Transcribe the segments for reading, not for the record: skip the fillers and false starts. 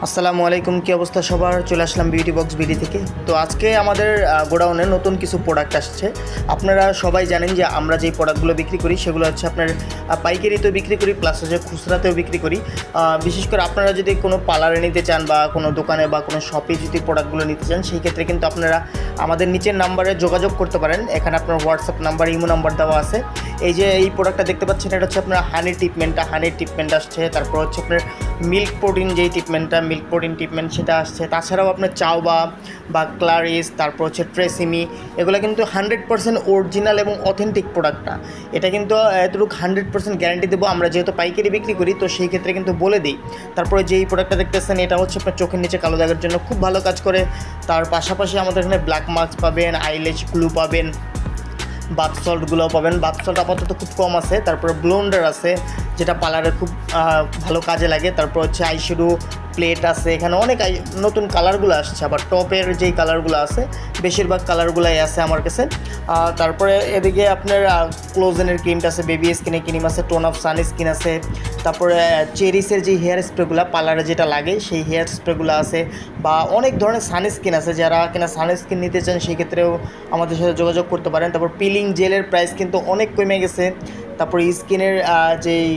আসসালামু আলাইকুম, কী অবস্থা সবার? চলে আসলাম বিউটি বক্স বিডি থেকে। তো আজকে আমাদের গোডাউনে নতুন কিছু প্রোডাক্ট আসছে। আপনারা সবাই জানেন যে আমরা যেই প্রোডাক্টগুলো বিক্রি করি সেগুলো হচ্ছে আপনার পাইকারিতেও বিক্রি করি, প্লাস হচ্ছে খুচরাতেও বিক্রি করি। বিশেষ করে আপনারা যদি কোনো পার্লারে নিতে চান বা কোনো দোকানে বা কোনো শপে যদি প্রোডাক্টগুলো নিতে চান, সেই ক্ষেত্রে কিন্তু আপনারা আমাদের নিচের নাম্বারে যোগাযোগ করতে পারেন। এখানে আপনার হোয়াটসঅ্যাপ নাম্বার, ইমো নাম্বার দেওয়া আছে। এই যে এই প্রোডাক্টটা দেখতে পাচ্ছেন, এটা হচ্ছে আপনার হানি ট্রিটমেন্ট আসছে। তারপর হচ্ছে আপনার মিল্ক প্রোটিন ট্রিটমেন্ট সেটা আসছে। তাছাড়াও আপনার চাওবা বা ক্লারিস, তারপর হচ্ছে ট্রেসিমি, এগুলো কিন্তু 100% অরিজিনাল এবং অথেন্টিক প্রোডাক্টটা। এটা কিন্তু এতটুকু 100% গ্যারান্টি দেবো আমরা, যেহেতু পাইকারি বিক্রি করি, তো সেই ক্ষেত্রে কিন্তু বলে দিই। তারপরে যেই প্রোডাক্টটা দেখতেছেন, এটা হচ্ছে আপনার চোখের নিচে কালো দাগের জন্য খুব ভালো কাজ করে। তার পাশাপাশি আমাদের এখানে ব্ল্যাক মার্কস পাবেন, আইল্যাশ গ্লু পাবেন, বাথ সল্টগুলো পাবেন। বাথ সল্ট আপাতত খুব কম আছে। তারপরে ব্লোন্ডার আছে, যেটা পার্লারে খুব ভালো কাজে লাগে। তারপর হচ্ছে আইশ্যাডো প্লেট আছে। এখানে অনেক নতুন কালারগুলো আসছে। আবার টপের যেই কালারগুলো আছে, বেশিরভাগ কালারগুলোই আছে আমার কাছে। তারপরে এদিকে আপনার ক্লোজেনের ক্রিমটা আছে, বেবি স্কিনের ক্রিম আছে, টোন অফ সান স্কিন আছে। তারপরে চেরিসের যে হেয়ার স্প্রেগুলো পার্লারে যেটা লাগে, সেই হেয়ার স্প্রেগুলো আছে। বা অনেক ধরনের সানস্ক্রিন আছে, যারা কিনা সানস্ক্রিন নিতে চান সেই ক্ষেত্রেও আমাদের সাথে যোগাযোগ করতে পারেন। তারপর পিলিং জেলের প্রাইস কিন্তু অনেক কমে গেছে। তারপর স্কিনের যেই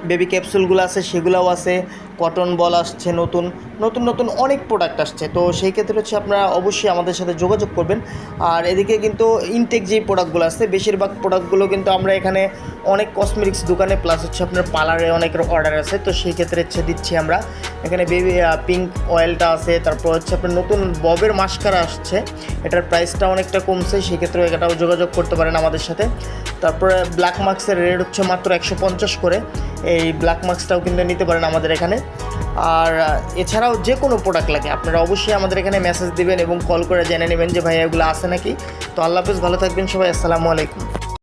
বেবি ক্যাপসুলগুলো আছে সেগুলোও আছে। কটন বল আসছে, নতুন নতুন নতুন অনেক প্রোডাক্ট আসছে। তো সেই ক্ষেত্রে হচ্ছে আপনারা অবশ্যই আমাদের সাথে যোগাযোগ করবেন। আর এদিকে কিন্তু ইনটেক যেই প্রোডাক্টগুলো আছে, বেশিরভাগ প্রোডাক্টগুলো কিন্তু আমরা এখানে অনেক কসমেটিক্স দোকানে, প্লাস হচ্ছে আপনার পার্লারে অনেকের অর্ডার আছে। তো সেই ক্ষেত্রে হচ্ছে দিচ্ছি আমরা। এখানে বেবি পিঙ্ক অয়েলটা আছে। তারপর হচ্ছে আপনার নতুন ববের মাস্কারা আসছে, এটার প্রাইসটা অনেকটা কমছে, সেক্ষেত্রেও এটাও যোগাযোগ করতে পারেন আমাদের সাথে। তারপরে ব্ল্যাক মার্কসের রেট হচ্ছে মাত্র 150 করে। এই ব্ল্যাক মার্কসটাও কিন্তু নিতে পারেন আমাদের এখানে। আর এছাড়াও যে কোনো প্রোডাক্ট লাগে আপনারা অবশ্যই আমাদের এখানে মেসেজ দিবেন এবং কল করে জেনে নেবেন যে ভাই এগুলো আছে নাকি। তো আল্লাহ হাফেজ, ভালো থাকবেন সবাই, আসসালামু আলাইকুম।